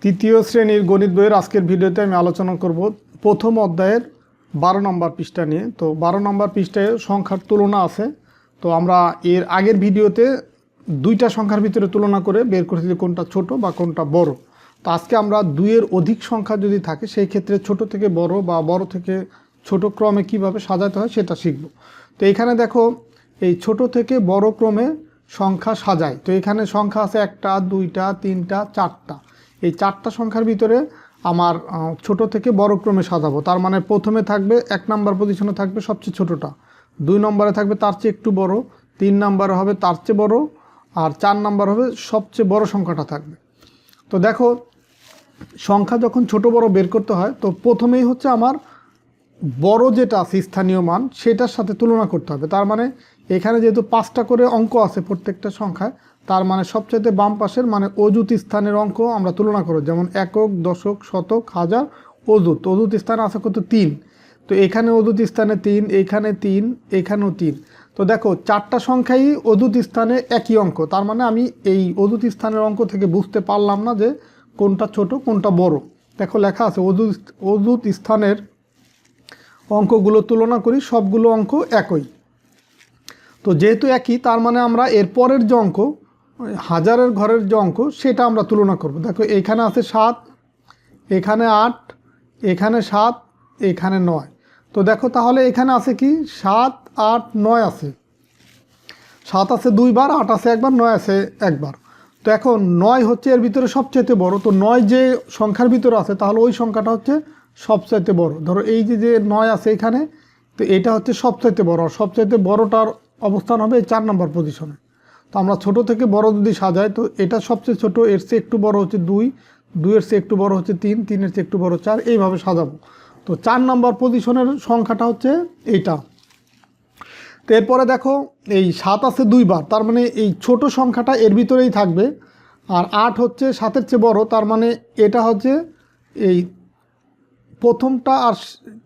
তৃতীয় শ্রেণীর গণিত বইয়ের আজকের ভিডিওতে আমি আলোচনা করব প্রথম অধ্যায়ের 12 নম্বর পৃষ্ঠা নিয়ে। তো 12 নম্বর পৃষ্ঠায় সংখ্যার তুলনা আছে। তো আমরা এর আগের ভিডিওতে দুইটা সংখ্যার ভিতরে তুলনা করে বের করেছি যে কোনটা ছোট বা কোনটা বড়। তো আজকে আমরা দুইয়ের অধিক সংখ্যা যদি থাকে সেই ক্ষেত্রে ছোট থেকে বড় বা বড় থেকে ছোট ক্রমে কিভাবে সাজাতে হয় সেটা শিখব। তো এখানে দেখো এই ছোট থেকে বড় ক্রমে সংখ্যা সাজায়। তো এখানে সংখ্যা আছে একটা, দুইটা, তিনটা, চারটা। এই চারটা সংখ্যার ভিতরে আমার ছোট থেকে বড় ক্রমে সাজাবো। তার মানে প্রথমে থাকবে 1 নম্বর পজিশনে থাকবে সবচেয়ে ছোটটা, 2 নম্বরে থাকবে তার চেয়ে একটু বড়, 3 নম্বরে হবে তার চেয়ে বড়, আর 4 নম্বর হবে সবচেয়ে বড় সংখ্যাটা থাকবে। তো দেখো সংখ্যা যখন ছোট বড় বের করতে হয় তো প্রথমেই হচ্ছে আমার বড় যেটা আছে স্থানীয় মান সেটার সাথে তুলনা করতে হবে। তার মানে এখানে যেহেতু 5টা করে অঙ্ক আছে প্রত্যেকটা সংখ্যায়, তার মানে সবচাইতে বাম পাশের মানে অযুত স্থানের অঙ্ক আমরা তুলনা করব। যেমন একক, দশক, শতক, হাজার, অযুত। অযুত স্থানে আছে কত? 3। তো এখানে অযুত স্থানে 3, এখানে 3, এখানেও 3। তো দেখো চারটা সংখ্যাই অযুত স্থানে একই অঙ্ক। তার মানে আমি এই অযুত স্থানের অঙ্ক থেকে বুঝতে পারলাম না যে কোনটা ছোট কোনটা বড়। দেখো লেখা আছে অযুত স্থানের অঙ্কগুলো তুলনা করি, সবগুলো অঙ্ক একই। তো যেহেতু একই তার মানে আমরা এর পরের যে অঙ্ক হাজারের ঘরের যে অঙ্ক সেটা আমরা তুলনা করব। দেখো এখানে আছে 7, এখানে 8, এখানে 7, এখানে 9। তো দেখো তাহলে এখানে আছে কি 7, 8, 9 আছে। 7 আছে 2 বার, 8 আছে 1 বার, 9 আছে 1 বার। তো এখন 9 হচ্ছে এর ভিতরে সবচাইতে বড়। তো 9 যে সংখ্যার ভিতরে আছে তাহলে ওই সংখ্যাটা হচ্ছে সবচাইতে বড়। ধরো এই যে 9 আছে এখানে, তো এটা হচ্ছে সবচাইতে বড়। আর সবচাইতে বড়টার অবস্থান হবে এই 4 নম্বর পজিশনে। তো আমরা ছোট থেকে বড় যদি সাজাই তো এটা সবচেয়ে ছোট, এর চেয়ে একটু বড় হচ্ছে 2, 2 এর চেয়ে একটু বড় হচ্ছে 3, 3 এর চেয়ে একটু বড় 4, এইভাবে সাজাবো। তো 4 নম্বর পজিশনের সংখ্যাটা হচ্ছে এইটা। তো এরপরে দেখো এই 7 আছে 2 বার, তার মানে এই ছোট সংখ্যাটা এর ভিতরেই থাকবে। আর 8 হচ্ছে 7-এর চেয়ে বড়, তার মানে এটা হচ্ছে এই প্রথমটা আর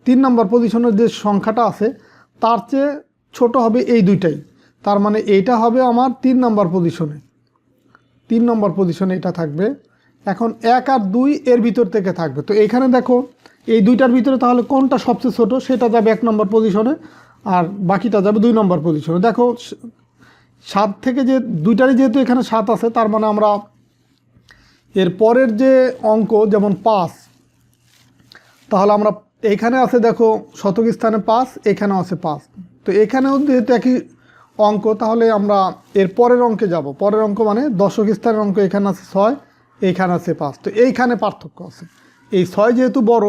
3 নম্বর পজিশনের যে সংখ্যাটা আছে তার চেয়ে ছোট হবে এই দুইটাই। তার মানে এইটা হবে আমার 3 নম্বর পজিশনে, 3 নম্বর পজিশনে এটা থাকবে। এখন 1 আর 2 এর ভিতর থেকে থাকবে। তো এখানে দেখো এই দুইটার ভিতরে তাহলে কোনটা সবচেয়ে ছোট সেটা যাবে 1 নম্বর পজিশনে, আর বাকিটা যাবে 2 নম্বর পজিশনে। দেখো 7 থেকে যে দুইটারই যেহেতু এখানে 7 আছে তার মানে আমরা এর পরের যে অঙ্ক যেমন 5, তাহলে আমরা এখানে আছে দেখো শতক স্থানে 5, এখানেও আছে 5। তো এখানেও যেহেতু একই অঙ্ক তাহলে আমরা এর পরের অঙ্কে যাব। পরের অঙ্ক মানে দশক স্থানের অঙ্ক, এখানে আছে 6, এইখানে আছে 5। তো এইখানে পার্থক্য আছে। এই 6 যেহেতু বড়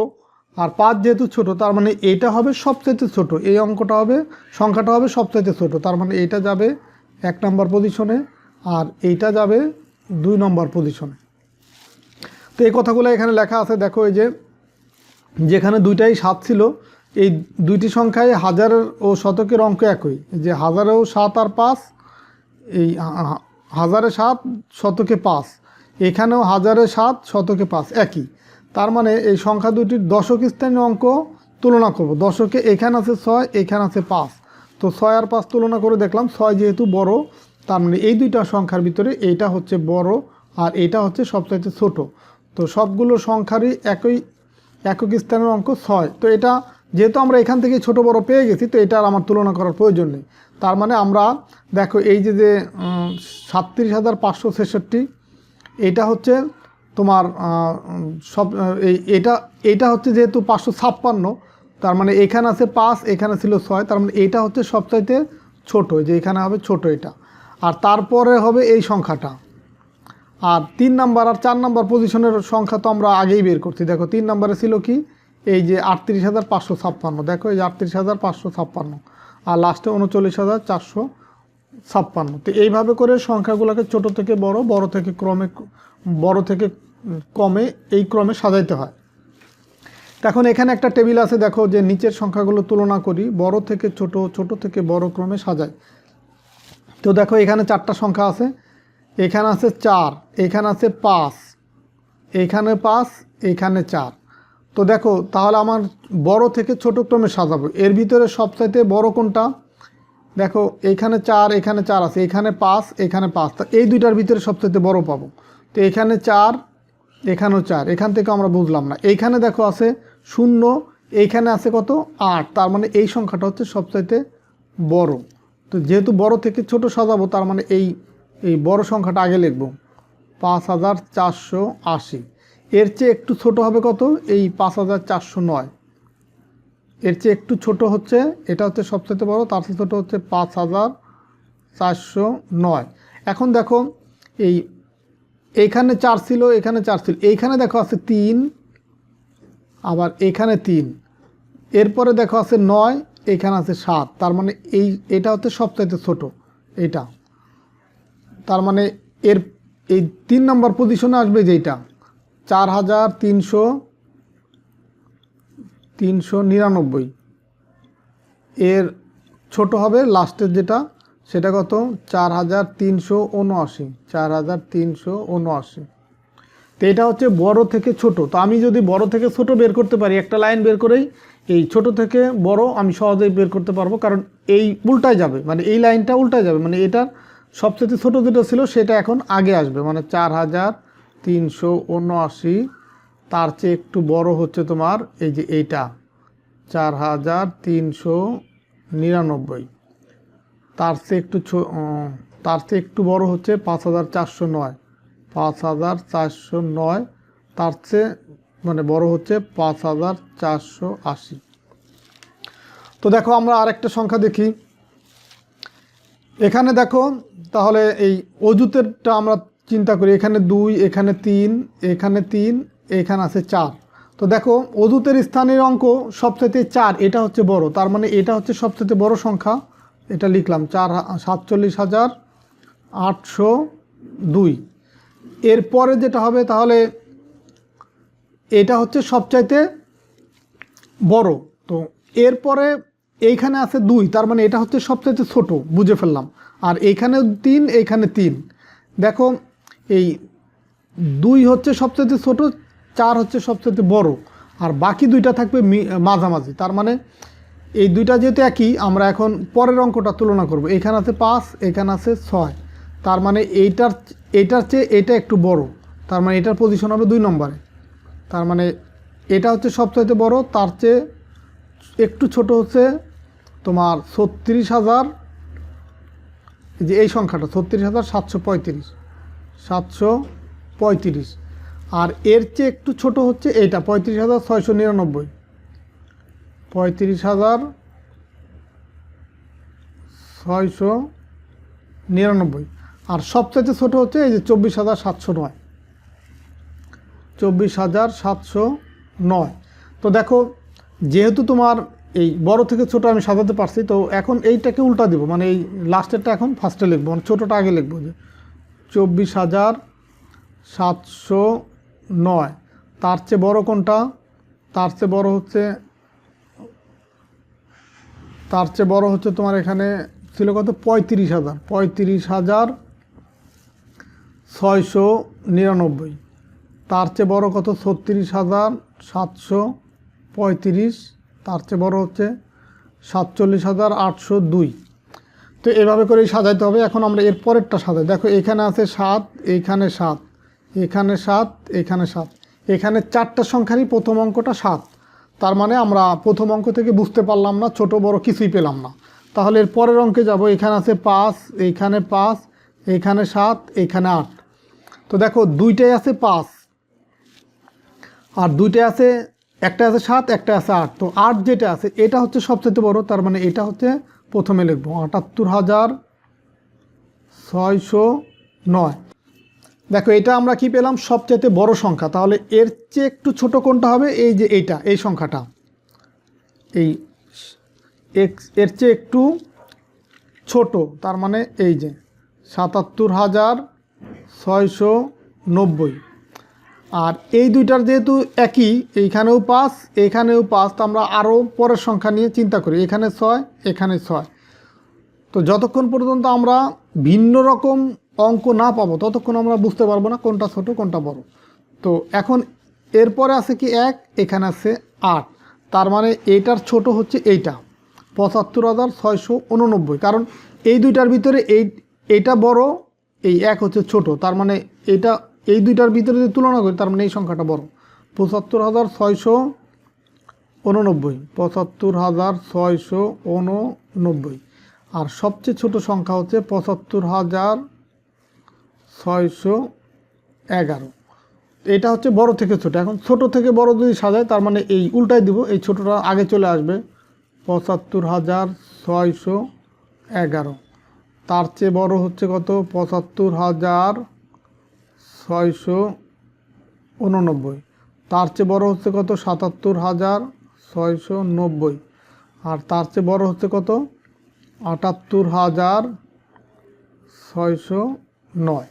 আর 5 যেহেতু ছোট, তার মানে এইটা হবে সবচাইতে ছোট, এই অঙ্কটা হবে সংখ্যাটা হবে সবচাইতে ছোট। তার মানে এইটা যাবে 1 নম্বর পজিশনে আর এইটা যাবে 2 নম্বর পজিশনে। তো এই কথাগুলো এখানে লেখা আছে। দেখো এই যে যেখানে দুইটাই 7 ছিল, এই দুইটি সংখ্যায় হাজার ও শতকের অঙ্ক একই। যে হাজারেও 7 আর 5, এই হাজারে 7 শতকে 5, এখানেও হাজারে 7 শতকে 5 একই। তার মানে এই সংখ্যা দুটির দশক স্থানীয় অঙ্ক তুলনা করব। দশকে এখানে আছে 6, এখানে আছে 5। তো 6 আর 5 তুলনা করে দেখলাম 6 যেহেতু বড়, তার মানে এই দুইটা সংখ্যার ভিতরে এইটা হচ্ছে বড় আর এইটা হচ্ছে সবচাইতে ছোট। তো সবগুলো সংখ্যারই একক স্থানের অঙ্ক 6। তো এটা যেহেতু আমরা এখান থেকে ছোট বড় পেয়ে গেছি, তো এটা আর আমার তুলনা করার প্রয়োজন নেই। তার মানে আমরা দেখো এই যে 37,566, এটা হচ্ছে তোমার এটা হচ্ছে যেহেতু 556, তার মানে এখানে আছে 5, এখানে ছিল 6, তার মানে এইটা হচ্ছে সবচাইতে ছোট, যে এখানে হবে ছোট এটা। আর তারপরে হবে এই সংখ্যাটা। আর 3 নাম্বার আর 4 নাম্বার পজিশনের সংখ্যা তো আমরা আগেই বের করছি। দেখো 3 নাম্বারে ছিল কি এই যে 38,556। দেখো এই যে 38,556 আর লাস্টে 39,456। তো এইভাবে করে সংখ্যাগুলোকে ছোট থেকে বড়, বড় থেকে কমে এই ক্রমে সাজাইতে হয়। এখন এখানে একটা টেবিল আছে, দেখো যে নিচের সংখ্যাগুলো তুলনা করি, বড় থেকে ছোট, ছোট থেকে বড় ক্রমে সাজাই। তো দেখো এখানে 4টা সংখ্যা আছে, এখানে আছে 4, এখানে আছে 5, এখানে 5, এখানে 4। তো দেখো তাহলে আমার বড় থেকে ছোট ক্রমে সাজাবো। এর ভিতরে সবচাইতে বড় কোনটা? দেখো এইখানে 4, এখানে 4 আছে, এখানে 5, এখানে 5। তো এই দুইটার ভিতরে সবচাইতে বড় পাবো। তো এখানে 4, এখানেও 4, এখান থেকে আমরা বুঝলাম না। এইখানে দেখো আছে 0, এইখানে আছে কত 8, তার মানে এই সংখ্যাটা হচ্ছে সবচাইতে বড়। তো যেহেতু বড় থেকে ছোট সাজাবো, তার মানে এই বড় সংখ্যাটা আগে লিখব, 5480। এর চেয়ে একটু ছোট হবে কত, এই 5409। এর চেয়ে একটু ছোট হচ্ছে, এটা হচ্ছে সবচেয়ে বড়, তার চেয়ে ছোট হচ্ছে 5409। এখন দেখো এইখানে 4 ছিল, এখানে 4 ছিল, এইখানে দেখো আছে 3, আবার এখানে 3, এরপরে দেখো আছে 9, এখানে আছে 7, তার মানে এটা হচ্ছে সবচাইতে ছোট এইটা। তার মানে এই 3 নম্বর পজিশনে আসবে যেটা 4399। এর ছোট হবে লাস্টের যেটা, সেটা কত 4379, 4379। তো এটা হচ্ছে বড় থেকে ছোট। তো আমি যদি বড় থেকে ছোট বের করতে পারি, একটা লাইন বের করেই এই ছোট থেকে বড় আমি সহজেই বের করতে পারবো, কারণ এই উল্টায় যাবে, মানে এই লাইনটা উল্টায় যাবে, মানে এটার সবচেয়ে ছোট যেটা ছিল সেটা এখন আগে আসবে, মানে 4379। তার চেয়ে একটু বড় হচ্ছে তোমার এই যে এইটা 4399। তার চেয়ে একটু বড় হচ্ছে 5409, 5409। তার চেয়ে মানে বড় হচ্ছে 5480। তো দেখো আমরা আরেকটা সংখ্যা দেখি। এখানে দেখো তাহলে এই অজুতেরটা আমরা চিন্তা করি, এখানে 2, এখানে 3, এখানে 3, এখানে আছে 4। তো দেখো অজুতের স্থানের অঙ্ক সবচেয়ে 4, এটা হচ্ছে বড়, তার মানে এটা হচ্ছে সবচেয়ে বড় সংখ্যা। এটা লিখলাম 47,802। এরপরে যেটা হবে, তাহলে এটা হচ্ছে সবচাইতে বড়। তো এরপরে এইখানে আছে 2, তার মানে এটা হচ্ছে সবচাইতে ছোট, বুঝে ফেললাম। আর এইখানে 3, এইখানে 3। দেখো এই 2 হচ্ছে সবচাইতে ছোট, 4 হচ্ছে সবচাইতে বড়, আর বাকি দুইটা থাকবে মাঝামাঝি। তার মানে এই দুইটা যেহেতু একই, আমরা এখন পরের অঙ্কটা তুলনা করব। এখানে আছে 5, এখানে আছে 6, তার মানে এইটার চেয়ে এটা একটু বড়, তার মানে এটার পজিশন হবে 2 নম্বরে। তার মানে এটা হচ্ছে সবচাইতে বড়, তার চেয়ে একটু ছোট হচ্ছে তোমার 36,000, যে এই সংখ্যাটা 36,735, 735। আর এর চেয়ে একটু ছোট হচ্ছে এইটা 35,699, 35,699। আর সবচাইতে ছোট হচ্ছে এই যে 24,709, 24,709। তো দেখো যেহেতু তোমার এই বড় থেকে ছোট আমি সাজাতে পারছি, তো এখন এইটাকে উল্টা দিব, মানে এই লাস্টেরটা এখন ফার্স্টে লিখবো, মানে ছোটোটা আগে লিখবো, যে 24,709। তার চেয়ে বড় কোনটা, তার চেয়ে বড় হচ্ছে তোমার এখানে ছিল কত 35,000, 35,699। তার চেয়ে বড় কত 36,735। তার চেয়ে বড় হচ্ছে 47,802। তো এভাবে করেই সাজাইতে হবে। এখন আমরা এর পরেরটা সাজাই। দেখো এখানে আছে 7, এইখানে 7, এখানে 7, এখানে 7, এখানে 4টা সংখ্যারই প্রথম অঙ্কটা 7। তার মানে আমরা প্রথম অঙ্ক থেকে বুঝতে পারলাম না, ছোট বড় কিছুই পেলাম না। তাহলে এর পরের অঙ্কে যাব। এখানে আছে 5, এইখানে 5, এইখানে 7, এইখানে 8। তো দেখো দুইটাই আছে 5, আর দুইটাই আছে, একটা আছে 7, একটা আছে 8। তো 8 যেটা আছে এটা হচ্ছে সবচেয়ে বড়, তার মানে এটা হচ্ছে প্রথমে লিখব 78,609। দেখো এটা আমরা কি পেলাম, সবচেয়ে বড় সংখ্যা। তাহলে এর চেয়ে একটু ছোট কোনটা হবে, এই যে এইটা, এই সংখ্যাটা, এর চেয়ে একটু ছোট, তার মানে এই যে 77,690। আর এই দুইটার যেহেতু একই, এইখানেও 5, এইখানেও 5, তো আমরা আরও পরের সংখ্যা নিয়ে চিন্তা করি। এখানে 6, এখানে 6। তো যতক্ষণ পর্যন্ত আমরা ভিন্ন রকম অঙ্ক না পাবো, ততক্ষণ আমরা বুঝতে পারবো না কোনটা ছোট কোনটা বড়। তো এখন এরপরে আছে কি 1, এখানে আছে 8, তার মানে এইটার ছোট হচ্ছে এইটা 75,689, কারণ এই দুইটার ভিতরে এইটা বড়, এই 1 হচ্ছে ছোট, তার মানে এই দুইটার ভিতরে যদি তুলনা করি তার মানে এই সংখ্যাটা বড়। ৭৫,৬89, ৭৫,৬89। আর সবচেয়ে ছোট সংখ্যা হচ্ছে ৭৫,৬11। এটা হচ্ছে বড় থেকে ছোট। এখন ছোট থেকে বড় যদি সাজায় তার মানে এই উল্টাই দিব, এই ছোটটা আগে চলে আসবে। ৭৫,৬11। তার চেয়ে বড় হচ্ছে কত? ৭৫,৬89। তার চেয়ে বড় হচ্ছে কত? ৭৭,৬90। আর তার চেয়ে বড় হচ্ছে কত? ৭৮,৬০৯।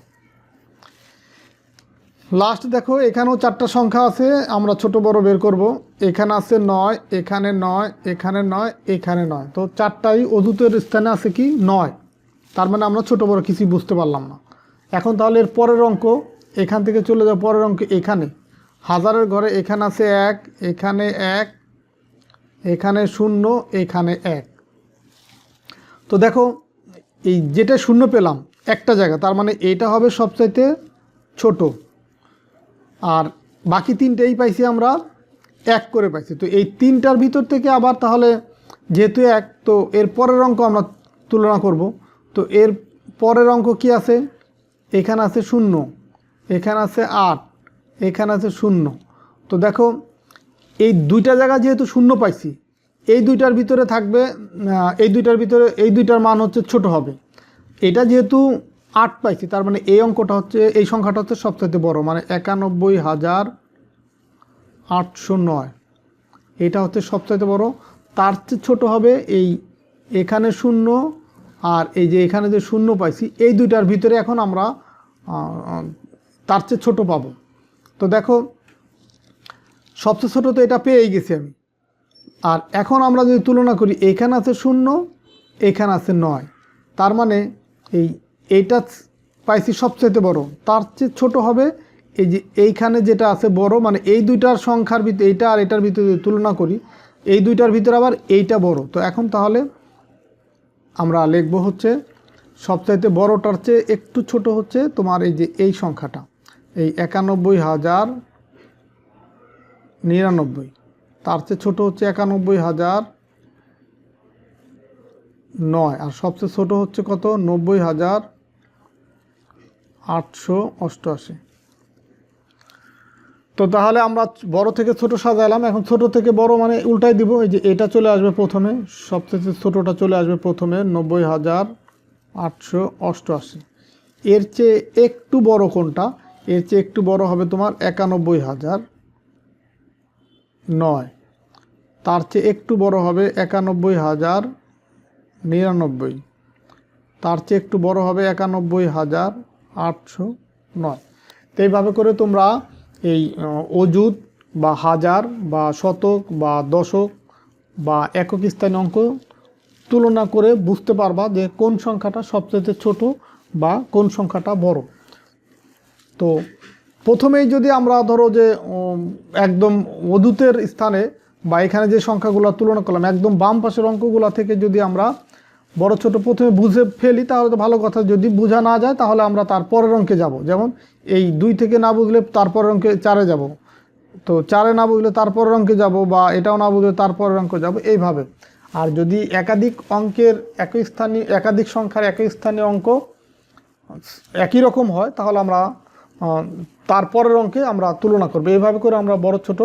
লাস্ট দেখো, এখানেও চারটা সংখ্যা আছে, আমরা ছোট বড় বের করব। এখানে আছে 9, এখানে 9, এখানে 9, এখানে 9। তো চারটাই অযুতের স্থানে আছে কি? 9। তার মানে আমরা ছোট বড় কিছুই বুঝতে পারলাম না। এখন তাহলে এর পরের অঙ্ক, এখান থেকে চলে যাও পরের অঙ্ক। এখানে হাজারের ঘরে এখানে আছে 1, এখানে 1, এখানে 0, এখানে 1। তো দেখো এই যেটা শূন্য পেলাম একটা জায়গা, তার মানে এইটা হবে সবচাইতে ছোট। আর বাকি তিনটেই পাইছি আমরা 1 করে পাইছি। তো এই তিনটার ভিতর থেকে আবার তাহলে যেহেতু 1, তো এর পরের অঙ্ক আমরা তুলনা করব। তো এর পরের অঙ্ক কি আছে? এখানে আছে 0, এখানে আছে 8, এখানে আছে 0। তো দেখো এই দুইটা জায়গা যেহেতু 0 পাইছি, এই দুইটার ভিতরে থাকবে, এই দুইটার মান হচ্ছে ছোট হবে। এটা যেহেতু 8 পাইছি, তার মানে এই অঙ্কটা হচ্ছে, এই সংখ্যাটা হচ্ছে সবচেয়ে বড়, মানে 91,809। এটা হচ্ছে সবচেয়ে বড়। তার চেয়ে ছোট হবে এখানে 0 আর এই যে এখানে যে 0 পাইছি, এই দুইটার ভিতরে এখন আমরা তার চেয়ে ছোট পাবো। তো দেখো সবচেয়ে ছোট তো এটা পেয়েই গেছি আমি। আর এখন আমরা যদি তুলনা করি, এখানে আছে 0, এখানে আছে 9। তার মানে এইটা পাইছি সবচেয়ে বড়, তার চেয়ে ছোট হবে এই যে এইখানে যেটা আছে বড়, মানে এই দুইটার সংখ্যার ভিতরে এইটা আর এটার ভিতরে যদি তুলনা করি, এই দুইটার ভিতরে আবার এইটা বড়। তো এখন তাহলে আমরা লিখব হচ্ছে সবচাইতে বড়টার চেয়ে একটু ছোট হচ্ছে তোমার এই যে এই সংখ্যাটা, এই 91,099। তার চেয়ে ছোট হচ্ছে 91,009। আর সবচেয়ে ছোট হচ্ছে কত? 90,888। তো তাহলে আমরা বড় থেকে ছোট সাজালাম। এখন ছোট থেকে বড় মানে উল্টাই দিব, এই যে এটা চলে আসবে প্রথমে, সবচেয়ে ছোটটা চলে আসবে প্রথমে 90,888। এর চেয়ে একটু বড় কোনটা? এর চেয়ে একটু বড় হবে তোমার 91,009। তার চেয়ে একটু বড় হবে 91,099। তার চেয়ে একটু বড় হবে 91,809। তো এইভাবে করে তোমরা এই অযুত বা হাজার বা শতক বা দশক বা একক স্থানীয় অঙ্ক তুলনা করে বুঝতে পারবা যে কোন সংখ্যাটা সবচেয়ে ছোট বা কোন সংখ্যাটা বড়। তো প্রথমেই যদি আমরা ধরো যে একদম অযুতের স্থানে বা এখানে যে সংখ্যাগুলো তুলনা করলাম, একদম বাম পাশের অঙ্কগুলো থেকে যদি আমরা বড় ছোট প্রথমে বুঝে ফেলি তাহলে তো ভালো কথা। যদি বোঝা না যায় তাহলে আমরা তার পরের অঙ্কে যাব। যেমন এই 2 থেকে না বুঝলে তারপরের অঙ্কে 4-এ যাব, তো 4-এ না বুঝলে তারপরের অঙ্কে যাব, বা এটাও না বুঝলে তারপরের অঙ্কে যাব, এইভাবে। আর যদি একাধিক অঙ্কের একাধিক সংখ্যার একই স্থানীয় অঙ্ক একই রকম হয় তাহলে আমরা তারপরের অঙ্কে আমরা তুলনা করব। এইভাবে করে আমরা বড় ছোট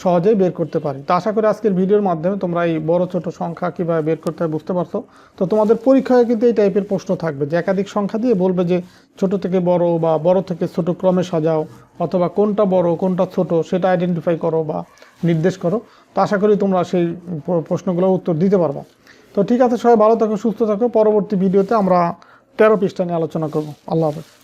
সহজেই বের করতে পারি। তো আশা করি আজকের ভিডিওর মাধ্যমে তোমরা এই বড় ছোট সংখ্যা কীভাবে বের করতে হয় বুঝতে পারছো। তো তোমাদের পরীক্ষায় কিন্তু এই টাইপের প্রশ্ন থাকবে যে একাধিক সংখ্যা দিয়ে বলবে যে ছোট থেকে বড় বা বড় থেকে ছোট ক্রমে সাজাও, অথবা কোনটা বড় কোনটা ছোট সেটা আইডেন্টিফাই করো বা নির্দেশ করো। তো আশা করি তোমরা সেই প্রশ্নগুলোর উত্তর দিতে পারবা। তো ঠিক আছে, সবাই ভালো থাকো, সুস্থ থাকো। পরবর্তী ভিডিওতে আমরা 13 পৃষ্ঠা নিয়ে আলোচনা করব। আল্লাহ হাফেজ।